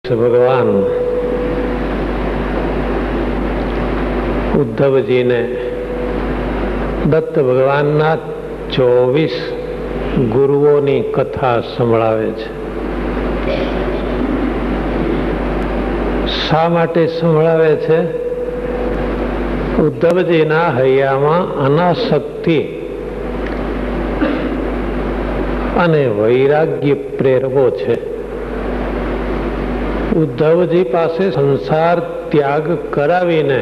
ભગવાન ઉદ્ધવજીને દત્ત ભગવાનના 24 ગુરુઓની કથા સંભળાવે છે. શા માટે સંભળાવે છે? ઉદ્ધવજીના હૈયામાં અનાસક્તિ અને વૈરાગ્ય પ્રેરવો છે. ઉદ્ધવજી પાસે સંસાર ત્યાગ કરાવીને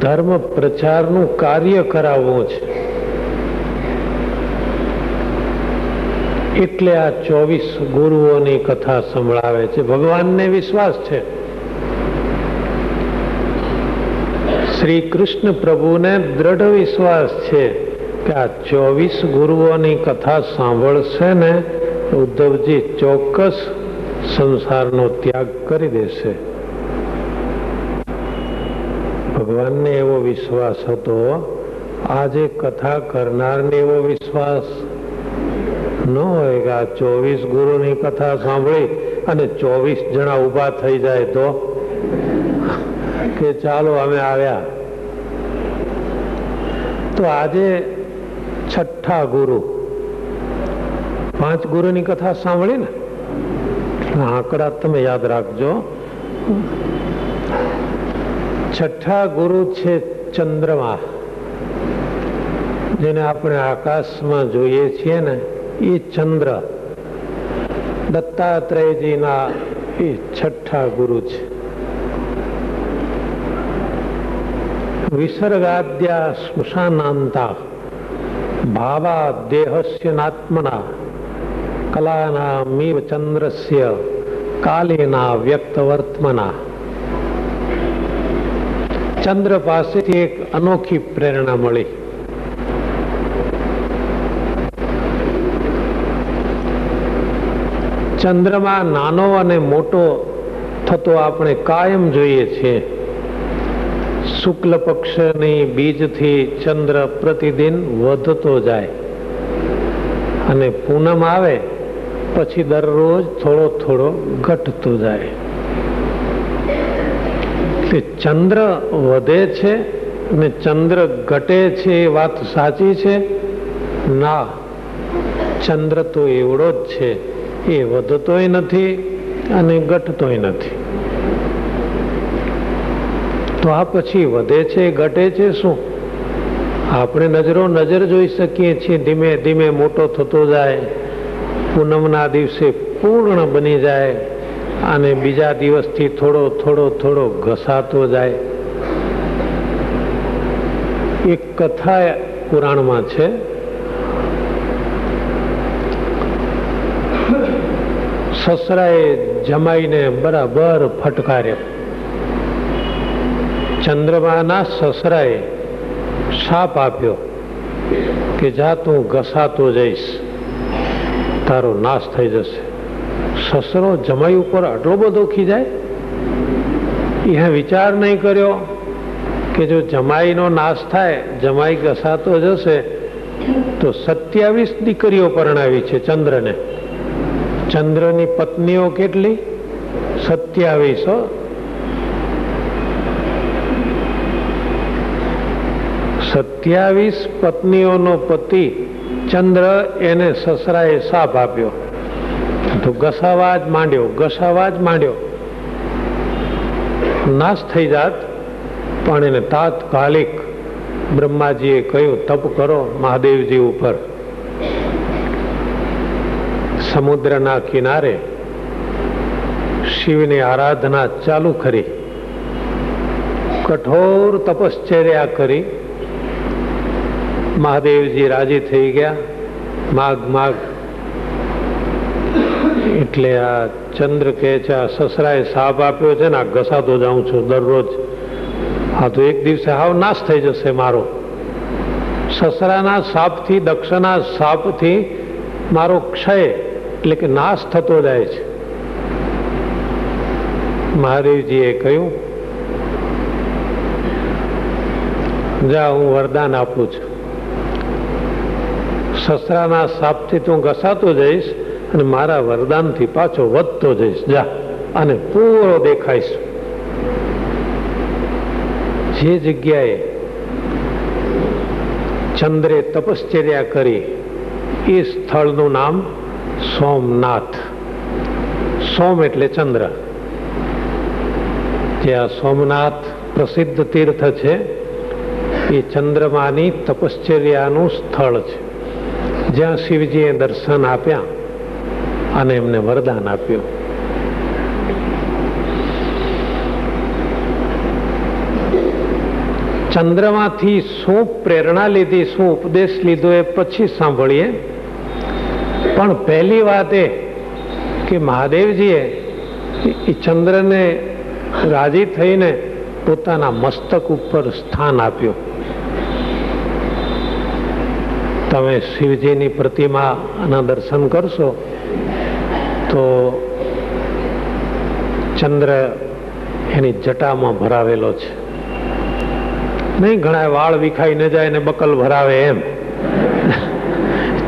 ધર્મ પ્રચારનું કાર્ય કરાવવું છે. એટલે આ 24 ગુરુઓની કથા સંભળાવે છે. ભગવાનને વિશ્વાસ છે, શ્રી કૃષ્ણ પ્રભુને દ્રઢ વિશ્વાસ છે કે આ 24 ગુરુઓની કથા સાંભળશે ને ઉદ્ધવજી ચોક્કસ સંસારનો ત્યાગ કરી દેશે. ભગવાનને એવો વિશ્વાસ હતો. આજે કથા કરનારને એવો વિશ્વાસ ન હોય કે આ 24 ગુરુની કથા સાંભળી અને 24 જણા ઊભા થઈ જાય તો કે ચાલો અમે આવ્યા. તો આજે 6ઠ્ઠા ગુરુ, 5 ગુરુની કથા સાંભળી ને, આંકડા તમે યાદ રાખજો. 6ઠ્ઠા ગુરુ છે ચંદ્રમા, જેને આપણે આકાશમાં જોઈએ છીએ ને એ ચંદ્ર. દત્તાત્રેયજીના એ 6ઠ્ઠા ગુરુ છે. વિસર્ગાદ્યા સ્મશાનાંતા ભાવા દેહસ્ય નાત્મના કલાનામીવ ચંદ્રસ્ય કાલેના વ્યક્તવર્તમના. ચંદ્ર પાસેથી એક અનોખી પ્રેરણા મળી. ચંદ્રમાં નાનો અને મોટો થતો આપણે કાયમ જોઈએ છીએ. શુક્લ પક્ષની બીજથી ચંદ્ર પ્રતિદિન વધતો જાય અને પૂનમ આવે પછી દરરોજ થોડો થોડો ઘટતો જાય. ચંદ્ર વધે છે અને ચંદ્ર ઘટે છે એ વાત સાચી છે? ના, ચંદ્ર તો એવડો જ છે. એ વધતોય નથી અને ઘટતોય નથી. તો આ પછી વધે છે ઘટે છે શું? આપણે નજર જોઈ શકીએ છીએ. ધીમે ધીમે મોટો થતો જાય, પૂનમના દિવસે પૂર્ણ બની જાય અને બીજા દિવસથી થોડો થોડો થોડો ઘસાતો જાય. એક કથા પુરાણમાં છે. સસરાએ જમાઈને બરાબર ફટકાર્યો. ચંદ્રમાના સસરાએ શાપ આપ્યો કે જા તું ઘસાતો જઈશ, તારો નાશ થઈ જશે. સસરો જમાઈ ઉપર આટલો બધો ખીજાય? એ વિચાર નહીં કર્યો કે જો જમાઈનો નાશ થાય, જમાઈ ઘસાતો જશે તો 27 દીકરીઓ પરણાવી છે ચંદ્રને. ચંદ્રની પત્નીઓ કેટલી? 27. 27 પત્નીઓનો પતિ ચંદ્ર, એને સસરાએ શાપ આપ્યો તો ઘસાવા જ માંડ્યો. નાશ થઈ જાત, પણ એને તાત્કાલિક બ્રહ્માજીએ કહ્યું તપ કરો મહાદેવજી ઉપર. સમુદ્રના કિનારે શિવની આરાધના ચાલુ કરી, કઠોર તપશ્ચર્યા કરી. મહાદેવજી રાજી થઈ ગયા. માગ એટલે આ ચંદ્ર કહે છે આ સસરાએ શાપ આપ્યો છે ને આ ઘસાતો જાઉં છું દરરોજ, આ તો એક દિવસે હાવ નાશ થઈ જશે મારો. સસરાના શાપથી, દક્ષના શાપથી મારો ક્ષય એટલે કે નાશ થતો જાય છે. મહાદેવજીએ કહ્યું જા હું વરદાન આપું છું, સસરાના શાપથી તું ઘસાતો જઈશ અને મારા વરદાનથી પાછો વધતો જઈશ. જા અને પૂરો દેખાઈશું. જે જગ્યાએ ચંદ્રે તપશ્ચર્યા કરી એ સ્થળનું નામ સોમનાથ. સોમ એટલે ચંદ્ર. જે આ સોમનાથ પ્રસિદ્ધ તીર્થ છે એ ચંદ્રમાની તપશ્ચર્યાનું સ્થળ છે, જ્યાં શિવજીએ દર્શન આપ્યા અને એમને વરદાન આપ્યું. ચંદ્રમાંથી શું પ્રેરણા લીધી, શું ઉપદેશ લીધો એ પછી સાંભળીએ. પણ પહેલી વાત એ કે મહાદેવજીએ એ ચંદ્રને રાજી થઈને પોતાના મસ્તક ઉપર સ્થાન આપ્યું. તમે શિવજીની પ્રતિમાના દર્શન કરશો તો ચંદ્ર એની જટામાં ભરાવેલો છે. નહીં ઘણા વાળ વિખાઈ ન જાય ને બકલ ભરાવે એમ,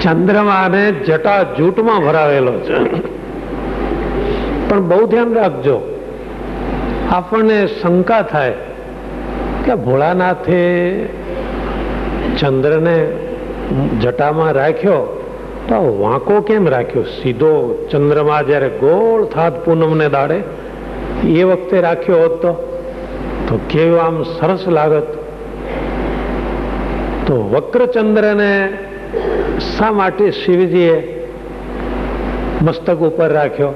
ચંદ્રમાને જટા જૂટમાં ભરાવેલો છે. પણ બહુ ધ્યાન રાખજો, આપણને શંકા થાય કે ભોળાનાથે ચંદ્રને જટામાં રાખ્યો તો વાંકો કેમ રાખ્યો? સીધો ચંદ્રમા જયારે ગોળ થાત પૂનમને દાડે એ વખતે રાખ્યો હોત તો કેવું આમ સરસ લાગત. તો વક્રચંદ્રને શા માટે શિવજીએ મસ્તક ઉપર રાખ્યો?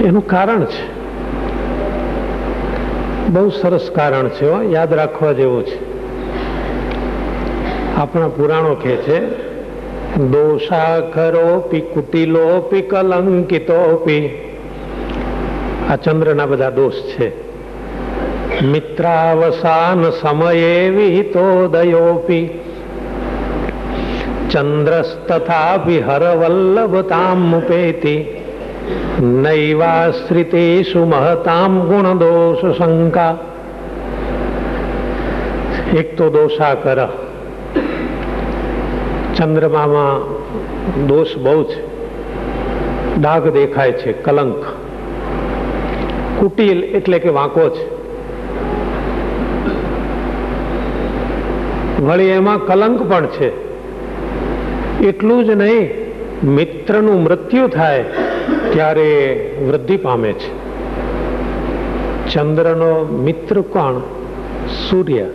એનું કારણ છે, બહુ સરસ કારણ છે, યાદ રાખવા જેવું છે. આપણા પુરાણો કહે છે દોષાખરોપી કુટિલોપી કલંકિતોપી. આ ચંદ્રના બધા દોષ છે. મિત્રાવસાન સમયે વિહિતોદયોપી ચંદ્રસ્તથાપી હરવલ્લભતામ મુપેતિ નૈવાશ્રિતેષુ મહતામ ગુણદોષ શંકા. એક તો દોષાકર, ચંદ્રમામાં દોષ બહુ છે, ડાઘ દેખાય છે, કલંક. કુટિલ એટલે કે વાંકો છે, વળી એમાં કલંક પણ છે. એટલું જ નહીં, મિત્રનું મૃત્યુ થાય ત્યારે વૃદ્ધિ પામે છે. ચંદ્રનો મિત્ર કોણ? સૂર્ય.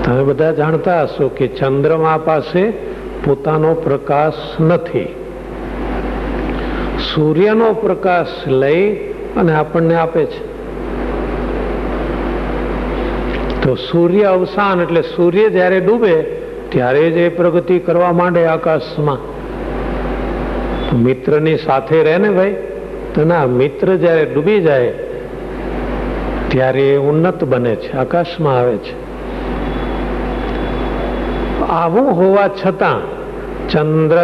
તમે બધા જાણતા હશો કે ચંદ્રમા પાસે પોતાનો પ્રકાશ નથી. સૂર્યનો પ્રકાશ લઈ અને આપણને આપે છે. તો સૂર્ય અવસાન એટલે સૂર્ય જ્યારે ડૂબે ત્યારે જ એ પ્રગતિ કરવા માંડે આકાશમાં. મિત્રની સાથે રહે ને ભાઈ, તો ના, મિત્ર જ્યારે ડૂબી જાય ત્યારે એ ઉન્નત બને છે, આકાશમાં આવે છે. આવું હોવા છતાં ચંદ્ર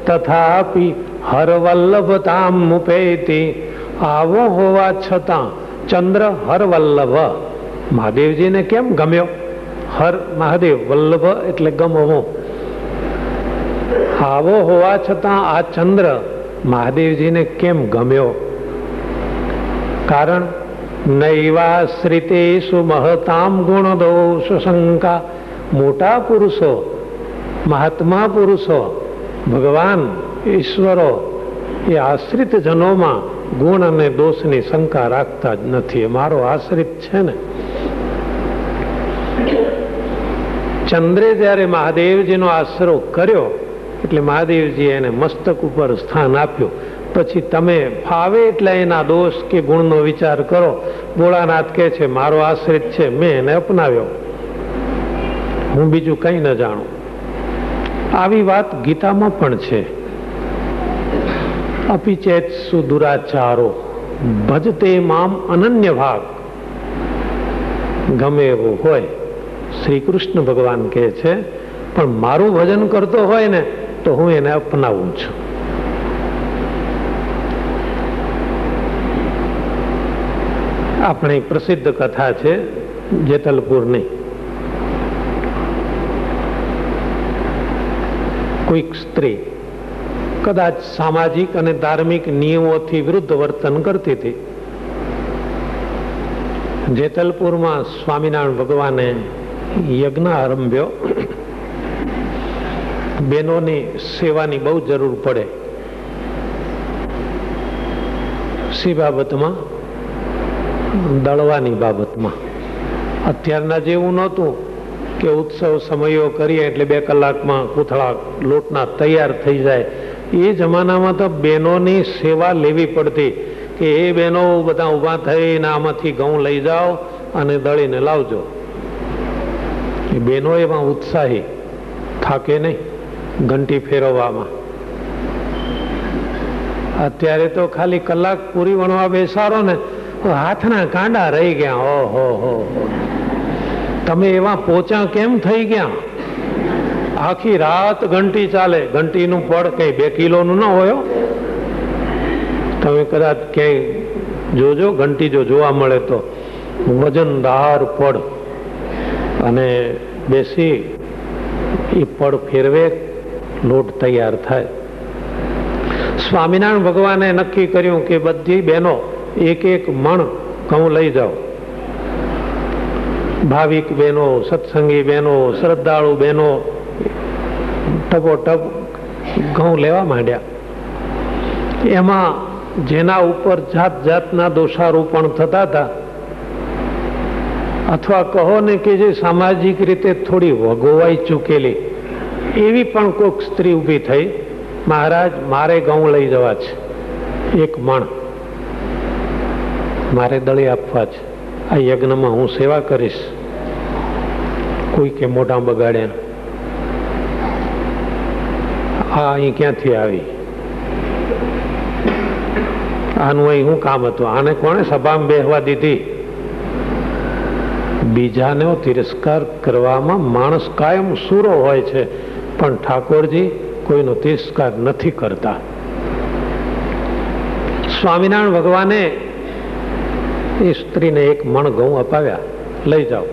તથાપી હરવલ્લભતામ મુપેતિ. આવો હોવા છતાં ચંદ્ર હરવલ્લભ, મહાદેવજીને કેમ ગમ્યો? હર મહાદેવ, વલ્લભ એટલે ગમવો. આવો હોવા છતાં આ ચંદ્ર મહાદેવજીને કેમ ગમ્યો? કારણ નૈવાશ્રિતેષુ મહતામ ગુણ દોષ શંકા. મોટા પુરુષો, મહાત્મા પુરુષો, ભગવાન ઈશ્વરો એ આશ્રિત જનોમાં ગુણ અને દોષની શંકા રાખતા જ નથી. મારો આશ્રિત છે ને. ચંદ્રે જ્યારે મહાદેવજીનો આશરો કર્યો એટલે મહાદેવજી એને મસ્તક ઉપર સ્થાન આપ્યું. પછી તમે ફાવે એટલે એના દોષ કે ગુણનો વિચાર કરો. ભોળાનાથ કહે છે મારો આશ્રિત છે, મેં એને અપનાવ્યો, હું બીજું કંઈ ન જાણું. આવી વાત ગીતામાં પણ છે. અપિચેત સુદુરાચારો ભજતે મામ અનન્ય ભાગ. ગમે એવું હોય, શ્રી કૃષ્ણ ભગવાન કહે છે, પણ મારું ભજન કરતો હોય ને તો હું એને અપનાવું છું. આપણી પ્રસિદ્ધ કથા છે જેતલપુરની. કોઈક સ્ત્રી કદાચ સામાજિક અને ધાર્મિક નિયમોથી વિરુદ્ધ વર્તન કરતી હતી. જેતલપુરમાં સ્વામિનારાયણ ભગવાને યજ્ઞ આરંભ્યો. બહેનોની સેવાની બહુ જરૂર પડે. સી બાબતમાં? દળવાની બાબતમાં. અત્યારના જેવું નહોતું કે ઉત્સવ સમયો કરીએ એટલે 2 કલાકમાં કોથળા લોટના તૈયાર થઈ જાય. એ જમાનામાં તો બહેનોની સેવા લેવી પડતી કે એ બહેનો બધા ઊભા થઈને આમાંથી ઘઉં લઈ જાઓ અને દળીને લાવજો. એ બહેનો એમાં ઉત્સાહી, થાકે નહીં ઘંટી ફેરવવામાં. અત્યારે તો ખાલી કલાક પૂરી વણવા બેસાડો ને હાથના કાંડા રહી ગયા. ઓહો હો, તમે એવા પોચા કેમ થઈ ગયા? આખી રાત ઘંટી ચાલે. ઘંટીનું પડ કઈ 2 કિલોનું ન હોય. તમે કદાચ ક્યાંય જોજો, ઘંટી જો જોવા મળે તો વજનદાર પડ, અને બેસી એ પડ ફેરવે, લોટ તૈયાર થાય. સ્વામિનારાયણ ભગવાને નક્કી કર્યું કે બધી બહેનો 1 મણ ઘઉં લઈ જાઓ. ભાવિક બહેનો, સત્સંગી બહેનો, શ્રદ્ધાળુ બહેનો ટપોટપ ઘઉં લેવા માંડ્યા. એમાં જેના ઉપર જાત જાતના દોષારોપણ થતા હતા, અથવા કહો ને કે જે સામાજિક રીતે થોડી વગોવાઈ ચૂકેલી એવી પણ કોઈક સ્ત્રી ઊભી થઈ, મહારાજ મારે ઘઉં લઈ જવા છે, 1 મણ મારે દળી આપવા છે, આ યજ્ઞમાં હું સેવા કરીશ. કોઈ કે મોઢા બગાડ્યા, આ અહીં ક્યાંથી આવી, આનું અહીં શું કામ હતું, આને કોણે સભામાં બેસવા દીધી? બીજાનો તિરસ્કાર કરવામાં માણસ કાયમ સૂરો હોય છે, પણ ઠાકોરજી કોઈનો તિરસ્કાર નથી કરતા. સ્વામિનારાયણ ભગવાને એ સ્ત્રીને 1 મણ ઘઉં અપાવ્યા, લઈ જાઓ,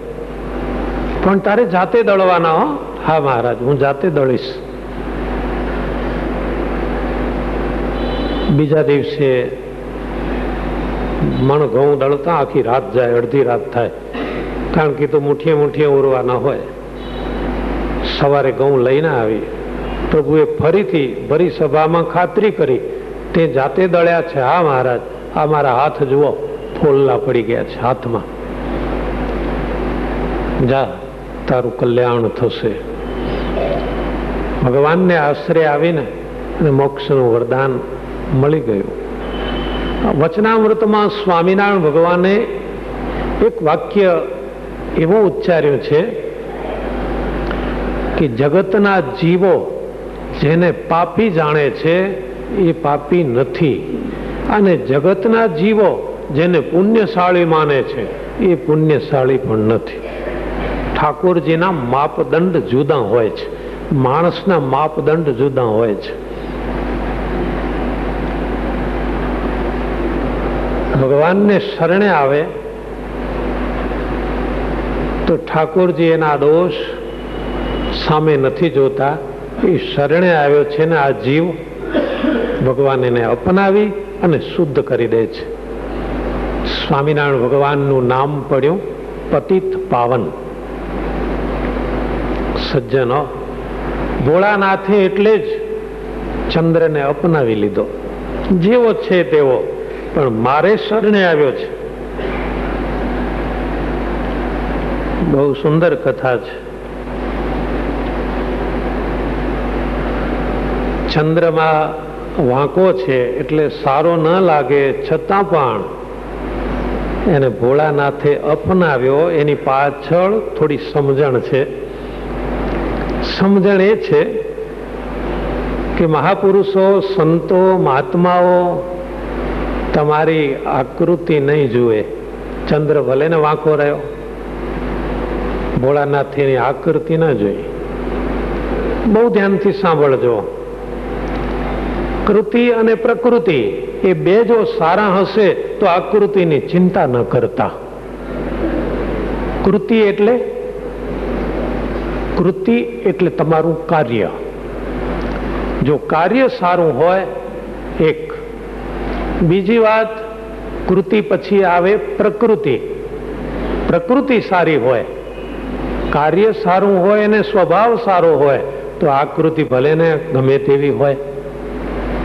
પણ તારે જાતે દળવાના. હો, હા મહારાજ હું જાતે દળીશ. બીજા દિવસે મણ ઘઉં દળતા આખી રાત જાય, અડધી રાત થાય, કારણ કે તો મુઠ્ઠીએ મુઠ્ઠીએ ઓરવાના હોય. સવારે ઘઉં લઈને આવી. પ્રભુએ ફરીથી ભરી સભામાં ખાતરી કરી, તે જાતે દળ્યા છે? હા મહારાજ, આ મારા હાથ જુઓ, ફોલ્લા પડી ગયા છે હાથમાં. જા, તારું કલ્યાણ થશે. ભગવાનને આશરે આવીને અને મોક્ષનું વરદાન મળી ગયું. વચનામૃતમાં સ્વામિનારાયણ ભગવાને એક વાક્ય એવું ઉચ્ચાર્યું છે કે જગતના જીવો જેને પાપી જાણે છે એ પાપી નથી, અને જગતના જીવો જેને પુણ્યશાળી માને છે એ પુણ્યશાળી પણ નથી. ઠાકોરજીના માપદંડ જુદા હોય છે, માણસના માપદંડ જુદા હોય છે. ભગવાનને શરણે આવે તો ઠાકોરજી એના દોષ સામે નથી જોતા. એ શરણે આવ્યો છે ને આ જીવ, ભગવાન એને અપનાવી અને શુદ્ધ કરી દે છે. સ્વામિનારાયણ ભગવાનનું નામ પડ્યું પતિત પાવન. સજ્જનો, ભોળાનાથે એટલે જ ચંદ્રને અપનાવી લીધો, જેવો છે તેવો, પણ મારે શરણે આવ્યો છે. બહુ સુંદર કથા છે. ચંદ્રમાં વાંકો છે એટલે સારો ન લાગે, છતાં પણ એને ભોળાનાથે અપનાવ્યો. એની પાછળ થોડી સમજણ છે. સમજણ એ છે કે મહાપુરુષો, સંતો, મહાત્માઓ તમારી આકૃતિ નહીં જુએ. ચંદ્ર ભલે ને વાંકો રહ્યો, ભોળાનાથ એની આકૃતિ ના જોઈ. બહુ ધ્યાનથી સાંભળજો. કૃતિ અને પ્રકૃતિ એ બે જો સારા હશે તો આકૃતિની ચિંતા ન કરતા. કૃતિ એટલે તમારું કાર્ય, જો કાર્ય સારું હોય એક. બીજી વાત, કૃતિ પછી આવે પ્રકૃતિ. પ્રકૃતિ સારી હોય, કાર્ય સારું હોય અને સ્વભાવ સારો હોય તો આકૃતિ ભલે ને ગમે તેવી હોય,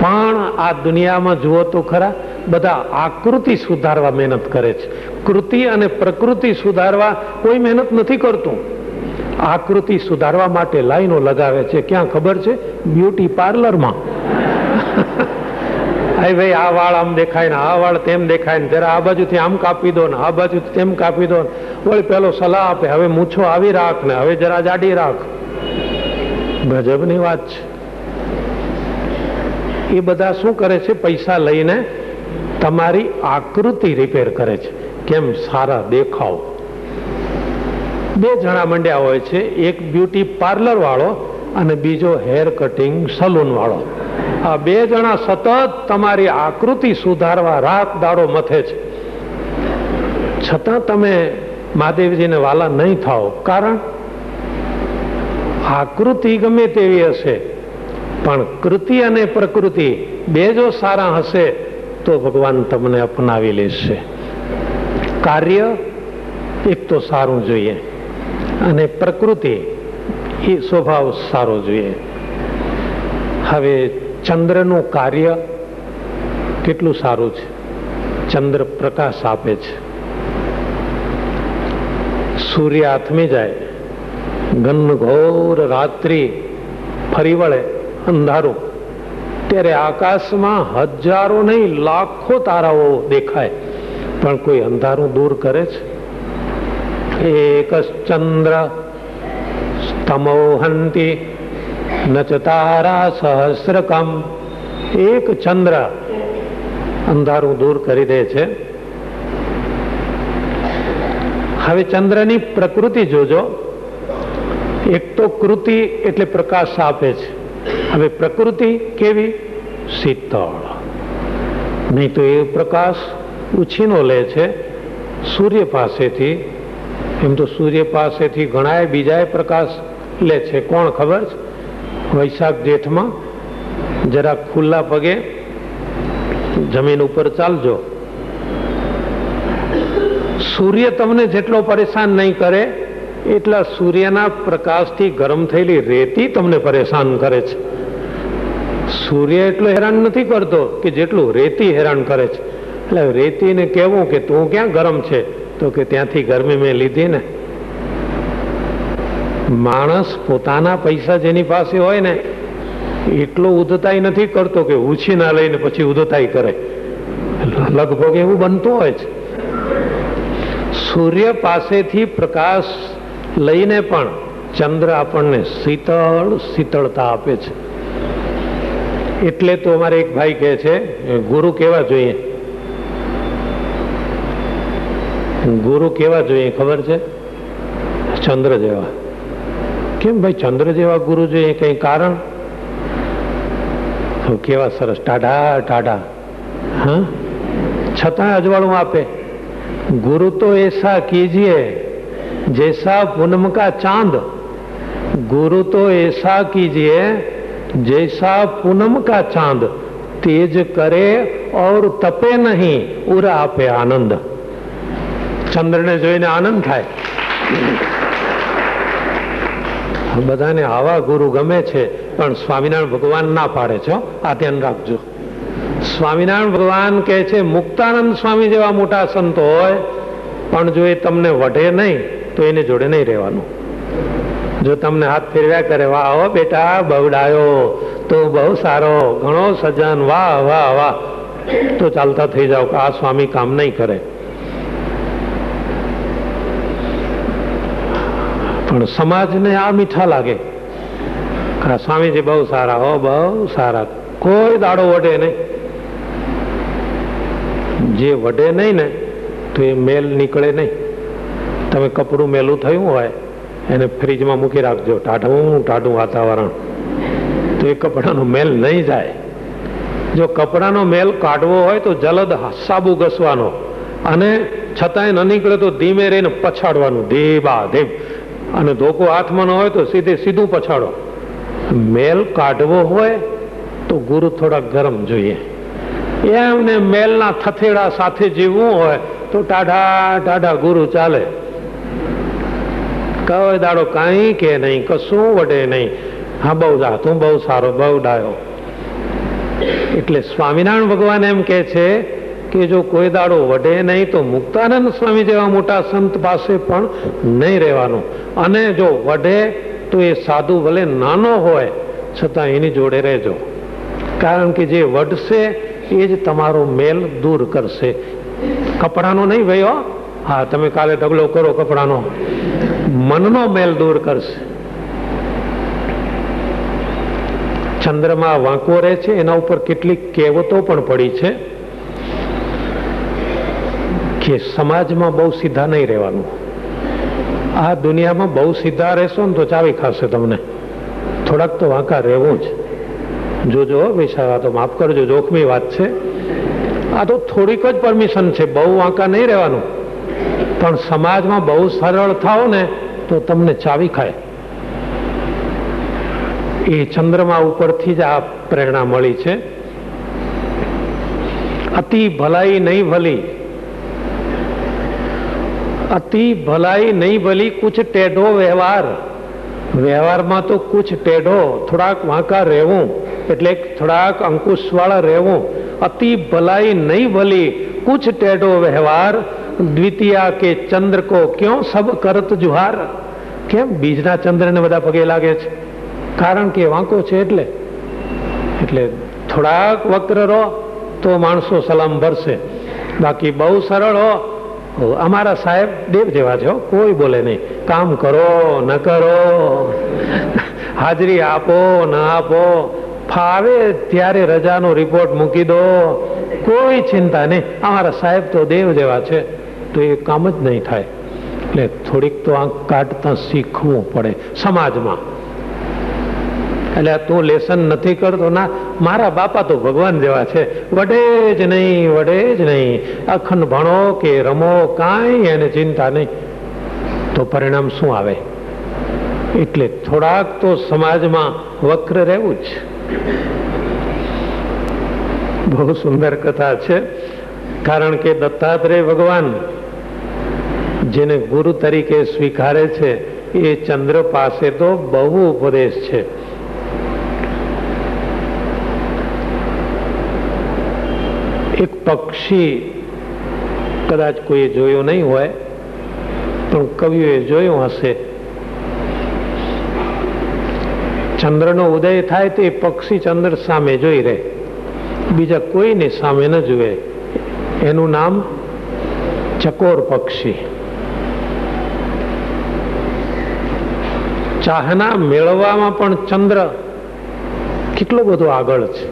પણ આ દુનિયામાં જુઓ તો ખરા, બધા આકૃતિ સુધારવા મહેનત કરે છે. કૃતિ અને પ્રકૃતિ સુધારવા કોઈ મહેનત નથી કરતું. આકૃતિ સુધારવા માટે લાઈનો લગાવે છે. ક્યાં ખબર છે? બ્યુટી પાર્લરમાં. ભાઈ આ વાળ આમ દેખાય ને આ વાળ તેમ દેખાય ને, જરા આ બાજુથી આમ કાપી દો ને આ બાજુથી તેમ કાપી દો. વળી પેલો સલાહ આપે, હવે મૂછો આવી રાખ ને હવે જરા જાડી રાખ. ગજબની વાત છે. એ બધા શું કરે છે? પૈસા લઈને તમારી આકૃતિ રિપેર કરે છે. કેમ? સારા દેખાવ. બે જણા મંડ્યા હોય છે, એક બ્યુટી પાર્લર વાળો અને બીજો હેર કટિંગ સલૂન વાળો. આ બે જણા સતત તમારી આકૃતિ સુધારવા રાત દાડો મથે છે. છતાં તમે મહાદેવજીને વાલા નહીં થાઓ. કારણ આકૃતિ ગમે તેવી હશે, પણ કૃતિ અને પ્રકૃતિ બે જો સારા હશે તો ભગવાન તમને અપનાવી લેશે. કાર્ય એક તો સારું જોઈએ અને પ્રકૃતિ એ સ્વભાવ સારો જોઈએ. હવે ચંદ્રનું કાર્ય કેટલું સારું છે. ચંદ્ર પ્રકાશ આપે છે. સૂર્ય આથમી જાય, ઘનઘોર રાત્રિ ફરી વળે, અંધારું, ત્યારે આકાશમાં હજારો નહીં લાખો તારાઓ દેખાય, પણ કોઈ અંધારું દૂર કરે છે? એક ચંદ્ર સ્તમોહંતિ નચ તારા સહસ્રકમ. એક ચંદ્ર અંધારું દૂર કરી દે છે. હવે ચંદ્રની પ્રકૃતિ જોજો. એક તો કૃતિ એટલે પ્રકાશ આપે છે. હવે પ્રકૃતિ કેવી? શીતળ. નહીં તો એ પ્રકાશ ઉછીનો લે છે સૂર્ય પાસેથી. એમ તો સૂર્ય પાસેથી ઘણા બીજા પ્રકાશ લે છે. કોણ ખબર છે? વૈશાખ જેઠમાં જરા ખુલ્લા પગે જમીન ઉપર ચાલજો, સૂર્ય તમને જેટલો પરેશાન નહીં કરે એટલા સૂર્યના પ્રકાશથી ગરમ થયેલી રેતી તમને પરેશાન કરે છે. સૂર્ય એટલો હેરાન નથી કરતો કે જેટલું રેતી હેરાન કરે છે. એટલે રેતીને કહેવું કે તું ક્યાં ગરમ છે, તો કે ત્યાંથી ગરમી મેં લીધી ને. માણસ પોતાના પૈસા જેની પાસે હોય ને એટલો ઉદતાઈ નથી કરતો કે ઉછીના લઈને પછી ઉદતાઈ કરે. લગભગ એવું બનતું હોય છે. સૂર્ય પાસેથી પ્રકાશ લઈને પણ ચંદ્ર આપણને શીતળતા આપે છે. એટલે તો અમારે એક ભાઈ કહે છે ગુરુ કેવા જોઈએ? ગુરુ કેવા જોઈએ ખબર છે? ચંદ્ર જેવા. કેમ ભાઈ ચંદ્ર જેવા ગુરુ જોઈએ? કઈ કારણ? તો કેવા સરસ ટાઢા ટાઢા, હા, છતાં અજવાળું આપે. गुरु तो ऐसा कीजिए जैसा पूनम का चांद. गुरु तो ऐसा कीजिए जैसा पूनम का चांद. तेज करे और तपे नहीं, उरा आपे आनंद. ચંદ્રને જોઈને આનંદ થાય. બધાને આવા ગુરુ ગમે છે, પણ સ્વામિનારાયણ ભગવાન ના પાડે છે. આ ધ્યાન રાખજો. સ્વામિનારાયણ ભગવાન કહે છે મુક્તાનંદ સ્વામી જેવા મોટા સંતો હોય, પણ જો એ તમને વઢે નહીં તો એને જોડે નહીં રહેવાનું. જો તમને હાથ ફેરવ્યા કરે, વાહ હો બેટા બવડાયો, તો બહુ સારો, ઘણો સજ્જન, વાહ વાહ વાહ, તો ચાલતા થઈ જાઓ કે આ સ્વામી કામ નહીં કરે. પણ સમાજને આ મીઠા લાગે, સ્વામીજી બહુ સારા, હો બહુ સારા, કોઈ દાડો વઢે નહીં. જે વઢે નહીં ને તો એ મેલ નીકળે નહીં. તમે કપડું મેલું થયું હોય એને ફ્રીજમાં મૂકી રાખજો, ટાઢું ટાઢું વાતાવરણ, તો એ કપડાનો મેલ નહીં જાય. જો કપડાનો મેલ કાઢવો હોય તો જલદ સાબુ ઘસવાનો, અને છતાંય ન નીકળે તો ધીમે રહીને પછાડવાનું, ધીબા ધીમ. અને ધોકો હાથમાં ન હોય તો સીધું પછાડો. મેલ કાઢવો હોય તો ગુરુ થોડા ગરમ જોઈએ. એમને મેલના થથેડા સાથે જીવવું હોય તો ટાઢા ટાઢા ગુરુ ચાલે. કઈ દાડો કાંઈ કે નહીં, કશું વડે નહીં. હા બહુ જા, તું બહુ સારો, બહુ ડાયો. એટલે સ્વામિનારાયણ ભગવાન એમ કે છે કે જો કોઈ દાડો વડે નહીં તો મુક્તાનંદ સ્વામી જેવા મોટા સંત પાસે પણ નહીં રહેવાનું. અને જો વડે તો એ સાધુ ભલે નાનો હોય છતાં એની જોડે રહેજો. કારણ કે જે વડશે એ જ તમારો મેલ દૂર કરશે. કપડાનો નહીં ભાઈ, હો હા તમે કાલે ઢગલો કરો કપડાનો, મનનો મેલ દૂર કરશે. ચંદ્રમાં વાંકો રહે છે, એના ઉપર કેટલીક કહેવતો પણ પડી છે કે સમાજમાં બહુ સીધા નહીં રહેવાનું. આ દુનિયામાં બહુ સીધા રહેશો ને તો ચાવી ખાશે તમને. થોડાક તો વાંકા રહેવું જ. જોજો વિશાળા, તો માફ કરજો, જોખમી વાત છે. આ તો થોડીક જ પરમિશન છે, બહુ વાંકા નહીં રહેવાનું. પણ સમાજમાં બહુ સરળ થાવ ને તો તમને ચાવી ખાય. એ ચંદ્રમા ઉપરથી જ આ પ્રેરણા મળી છે. અતિ ભલાઈ નહીં ભલી, અતિ ભલાઈ નહીં ભલી, કુછ ટેઢો વ્યવહાર. વ્યવહારમાં તો કુછ ટેઢો, થોડાક વાંકા રહેવું, એટલે થોડાક અંકુશવાળા રહેવું. અતિ ભલાઈ નહીં ભલી, કુછ ટેઢો વ્યવહાર. દ્વિતીયા કે ચંદ્ર કો ક્यों સબ કરત જુહાર. કેમ બીજના ચંદ્રને બધા પગે લાગે છે? કારણ કે વાંકો છે. એટલે થોડાક વક્ર રહો તો માણસો સલામ ભરશે. બાકી બહુ સરળ હો, અમારા સાહેબ દેવ જેવા છે, કોઈ બોલે નહીં. કામ કરો ન કરો, હાજરી આપો ન આપો, ફાવે ત્યારે રજાનો રિપોર્ટ મૂકી દો, કોઈ ચિંતા નહીં. અમારા સાહેબ તો દેવ જેવા છે, તો એ કામ જ નહીં થાય. એટલે થોડીક તો આંખ કાઢતા શીખવું પડે સમાજમાં. એટલે તું લેસન નથી કરતો, ના મારા બાપા તો ભગવાન જેવા છે, વડે જ નહીં, વડે જ નહીં. અખંડ ભણો કે રમો, કાંઈ એને ચિંતા નહીં, તો પરિણામ શું આવે? એટલે થોડાક તો સમાજમાં વક્ર રહેવું જ. બહુ સુંદર કથા છે. કારણ કે દત્તાત્રેય ભગવાન જેને ગુરુ તરીકે સ્વીકારે છે એ ચંદ્ર પાસે તો બહુ ઉપદેશ છે. એક પક્ષી કદાચ કોઈ જોયું નહીં હોય પણ કવિઓએ જોયું હશે. ચંદ્રનો ઉદય થાય તો એ પક્ષી ચંદ્ર સામે જોઈ રહે, બીજા કોઈની સામે ન જુએ. એનું નામ ચકોર પક્ષી. ચાહના મેળવવામાં પણ ચંદ્ર કેટલો બધો આગળ છે.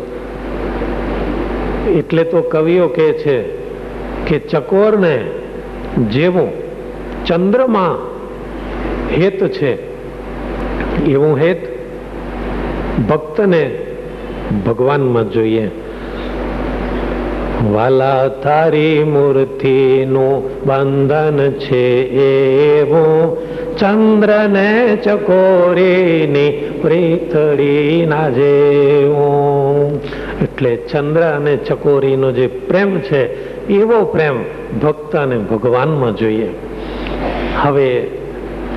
એટલે તો કવિઓ કહે છે કે ચકોરને જેવું ચંદ્રમાં હેત છે એવું હેત ભક્તને ભગવાનમાં જોઈએ. વાલા તારી મૂર્તિનું બંધન છે એવું, ચંદ્રને ચકોરીની પ્રીતળી ના જેવું. એટલે ચંદ્ર અને ચકોરીનો જે પ્રેમ છે એવો પ્રેમ ભક્ત અને ભગવાનમાં જોઈએ. હવે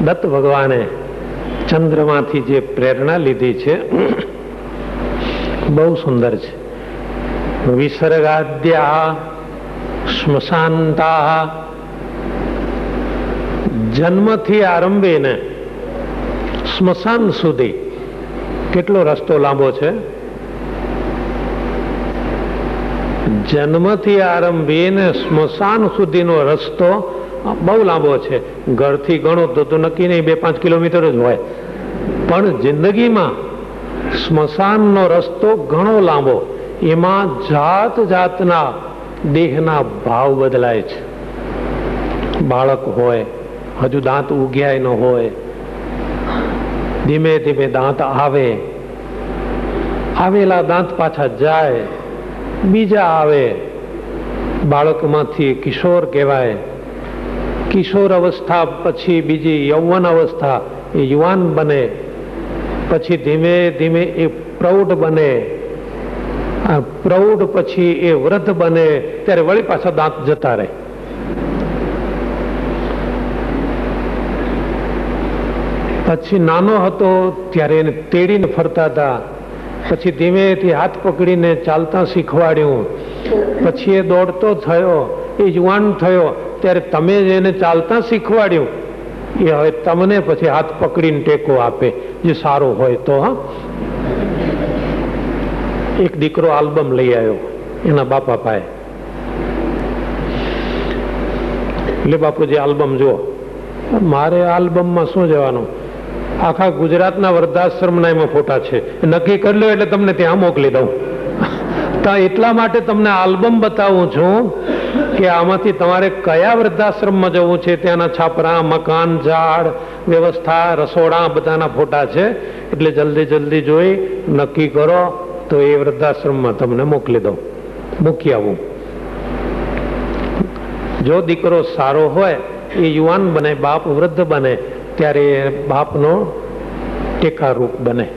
દત્ત ભગવાને ચંદ્રમાંથી જે પ્રેરણા લીધી છે બહુ સુંદર છે. વિસર્ગાદ્યા શ્મશાંતા. જન્મથી આરંભીને સ્મશાન સુધી કેટલો રસ્તો લાંબો છે. જન્મથી આરંભીને સ્મશાન સુધીનો રસ્તો બહુ લાંબો છે. ઘરથી ગણો તો નક્કી નહીં 2-5 કિલોમીટર જ હોય, પણ જિંદગીમાં સ્મશાનનો રસ્તો ઘણો લાંબો. એમાં જાત જાતના દેહના ભાવ બદલાય છે. બાળક હોય, હજુ દાંત ઉગ્યા ન હોય, ધીમે ધીમે દાંત આવે, આવેલા દાંત પાછા જાય, બીજા આવે. બાળકમાંથી કિશોર કહેવાય, કિશોર અવસ્થા પછી બીજી યૌવન અવસ્થા, એ યુવાન બને, પછી ધીમે ધીમે એ પ્રૌઢ બને, આ પ્રૌઢ પછી એ વૃદ્ધ બને ત્યારે વળી પાછા દાંત જતા રહે. પછી નાનો હતો ત્યારે એને તેડીને ફરતા હતા, પછી ધીમેથી હાથ પકડીને ચાલતા શીખવાડ્યું, પછી એ દોડતો થયો, એ જુવાન થયો ત્યારે તમે જ એને ચાલતા શીખવાડ્યું, એ હવે તમને પછી હાથ પકડીને ટેકો આપે જે સારું હોય તો. હા, એક દીકરો આલ્બમ લઈ આવ્યો એના બાપા પાસે, એટલે બાપુજી આલ્બમ જુઓ. મારે આલ્બમમાં શું જવાનું, આખા ગુજરાતના વૃદ્ધાશ્રમના એમાં ફોટા છે, નક્કી કરી લો એટલે તમને ત્યાં મોકલી દઉં. તો એટલા માટે તમને આલ્બમ બતાવું છું કે આમાંથી તમારે કયા વૃદ્ધાશ્રમમાં જવું છે, ત્યાંના છાપરા, મકાન, ઝાડ, વ્યવસ્થા, રસોડા બધાના ફોટા છે. એટલે જલ્દી જલ્દી જોઈ નક્કી કરો તો એ વૃદ્ધાશ્રમમાં તમને મોકલી દઉં, મૂકી આવું. જો દીકરો સારો હોય એ યુવાન બને, બાપ વૃદ્ધ બને ત્યારે બાપનો ટેકારૂપ બને.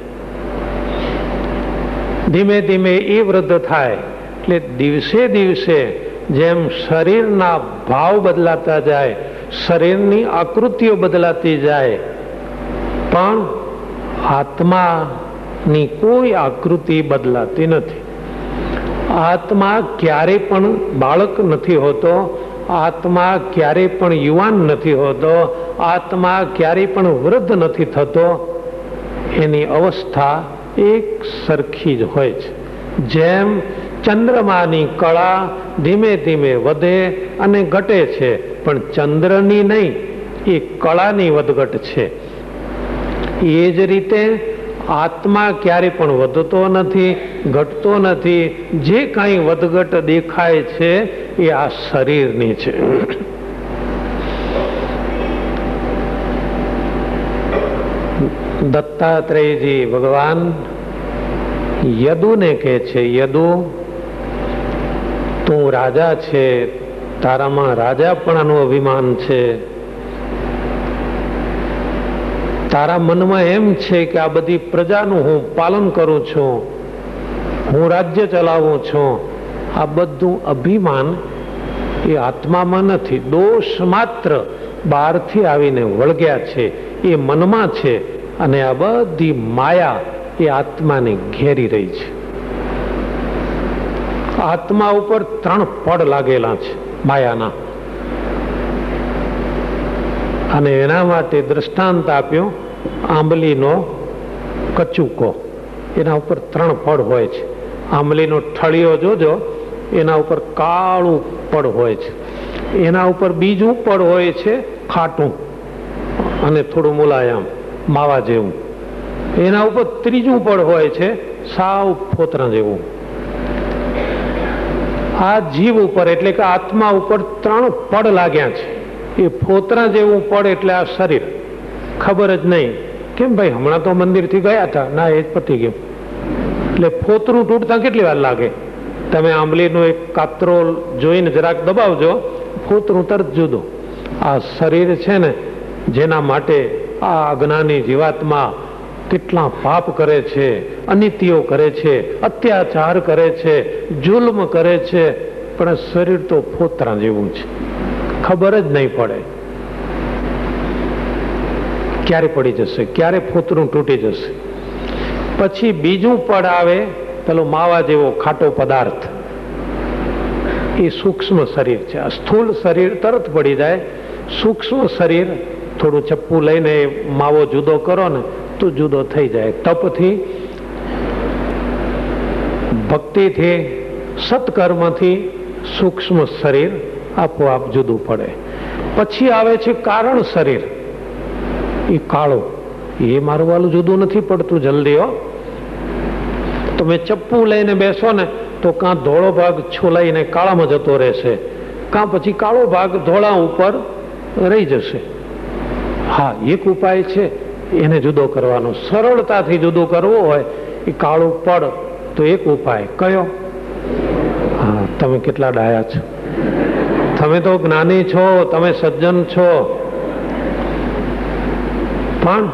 ધીમે ધીમે એ વૃદ્ધ થાય એટલે દિવસે દિવસે જેમ શરીરના ભાવ બદલાતા જાય, શરીરની આકૃતિઓ બદલાતી જાય, પણ આત્માની કોઈ આકૃતિ બદલાતી નથી. આત્મા ક્યારેય પણ બાળક નથી હોતો, આત્મા ક્યારેય પણ યુવાન નથી હોતો, આત્મા ક્યારેય પણ વૃદ્ધ નથી થતો. એની અવસ્થા એક સરખી જ હોય છે. જેમ ચંદ્રમાની કળા ધીમે ધીમે વધે અને ઘટે છે, પણ ચંદ્રની નહીં, એ કળાની વધઘટ છે. એ જ રીતે આત્મા ક્યારે પણ વધતો નથી, ઘટતો નથી. જે કાંઈ વધઘટ દેખાય છે એ આ શરીરની છે. દત્તાત્રેયજી ભગવાન યદુને કહે છે, યદુ તું રાજા છે, તારામાં રાજાપણાનું અભિમાન છે, તારા મનમાં એમ છે કે આ બધી પ્રજાનું હું પાલન કરું છું, હું રાજ્ય ચલાવું છું. આ બધું અભિમાન એ આત્મામાં નથી, દોષ માત્ર બહારથી આવીને વળગ્યા છે, એ મનમાં છે. અને આ બધી માયા એ આત્માને ઘેરી રહી છે. આત્મા ઉપર 3 પડ લાગેલા છે માયાના, અને એના માટે દ્રષ્ટાંત આપ્યું આંબલીનો કચુકો. એના ઉપર 3 પડ હોય છે. આંબલીનો ઠળિયો જોજો, એના ઉપર કાળું પડ હોય છે. એના ઉપર બીજું પડ હોય છે ખાટું અને થોડું મુલાયમ માવા જેવું. એના ઉપર ત્રીજું પડ હોય છે સાવ ફોતરા જેવું. આ જીવ ઉપર એટલે કે આત્મા ઉપર 3 પડ લાગ્યા છે. એ ફોતરા જેવું પડ એટલે આ શરીર. ખબર જ નહીં કેમ ભાઈ, હમણાં તો મંદિરથી ગયા હતા, ના એ જ પતી ગયું. એટલે ફોતરું તૂટતા કેટલી વાર લાગે? તમે આંબલીનો એક કાતરો જોઈને જરાક દબાવજો, ફોતરું તરત જુદું. આ શરીર છે ને, જેના માટે આ અજ્ઞાની જીવાત્મા કેટલા પાપ કરે છે, અનિત્યો કરે છે, અત્યાચાર કરે છે, જુલ્મ કરે છે, પણ શરીર તો ફોતરા જેવું છે. ખબર જ નહીં પડે ક્યારે પડી જશે, ક્યારે ફોતરું તૂટી જશે. પછી બીજું પડ આવે, પેલો માવા જેવો ખાટો પદાર્થ, એ સૂક્ષ્મ શરીર છે. આ સ્થૂળ શરીર તરત પડી જાય. સૂક્ષ્મ શરીર થોડું ચપ્પુ લઈને માવો જુદો કરો ને તો જુદો થઈ જાય. તપથી, ભક્તિથી, સત્કર્મથી સૂક્ષ્મ શરીર આપોઆપ જુદું પડે. પછી આવે છે કારણ શરીર, એ કાળો. એ મારું વાલું જુદું નથી પડતું જલ્દી. તમે ચપ્પુ લઈને બેસો ને તો કાં ધોળો ભાગ છોલાઈને કાળામાં જતો રહેશે, કાં પછી કાળો ભાગ ધોળા ઉપર રહી જશે. હા, એક ઉપાય છે એને જુદો કરવાનો. સરળતાથી જુદો કરવો હોય એ કાળું પડ તો એક ઉપાય કયો? હા, તમે કેટલા ડાયા છો, તમે તો જ્ઞાની છો, તમે સજ્જન છો. પણ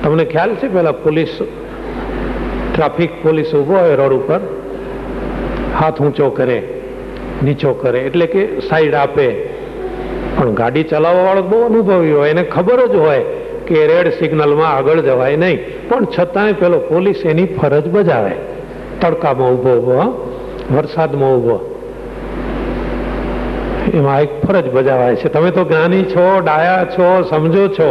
તમને ખ્યાલ છે, પેલા પોલીસ, ટ્રાફિક પોલીસ ઉભો હોય રોડ ઉપર, હાથ ઊંચો કરે, નીચો કરે, એટલે કે સાઈડ આપે. પણ ગાડી ચલાવવા વાળો બહુ અનુભવી હોય, એને ખબર જ હોય કે રેડ સિગ્નલમાં આગળ જવાય નહીં, પણ છતાંય પેલો પોલીસ એની ફરજ બજાવે. તડકામાં ઉભો, વરસાદમાં ઉભો, એમાં એક ફરજ બજાવાય છે. તમે તો જ્ઞાની છો, ડાયા છો, સમજો છો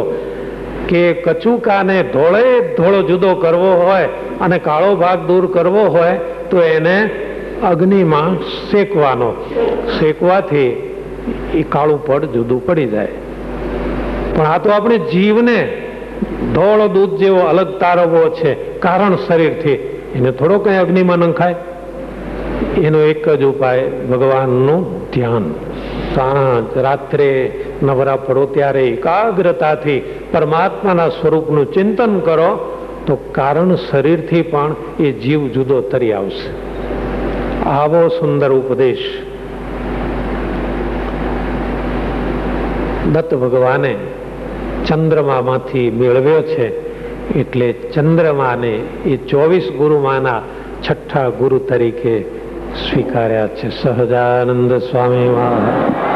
કે કચુકાને ધોળે ધોળો જુદો કરવો હોય અને કાળો ભાગ દૂર કરવો હોય તો એને અગ્નિમાં શેકવાનો. શેકવાથી એ કાળું પડ જુદું પડી જાય. પણ આ તો આપણે જીવને ધોળો દૂધ જેવો અલગ તારવવો છે કારણ શરીરથી, એને થોડો કઈ અગ્નિમાં નંખાય. એનો એક જ ઉપાય ભગવાનનું ધ્યાન. સાંજ રાત્રે નવરા પડો ત્યારે એકાગ્રતાથી પરમાત્માના સ્વરૂપનું ચિંતન કરો તો કારણ શરીરથી પણ એ જીવ જુદો તરી આવશે. આવો સુંદર ઉપદેશ દત્ત ભગવાને ચંદ્રમામાંથી મેળવ્યો છે. એટલે ચંદ્રમાને એ 24 ગુરુમાંના છઠ્ઠા ગુરુ તરીકે સ્વીકાર્યા છે. સહજાનંદ સ્વામી મહારાજ.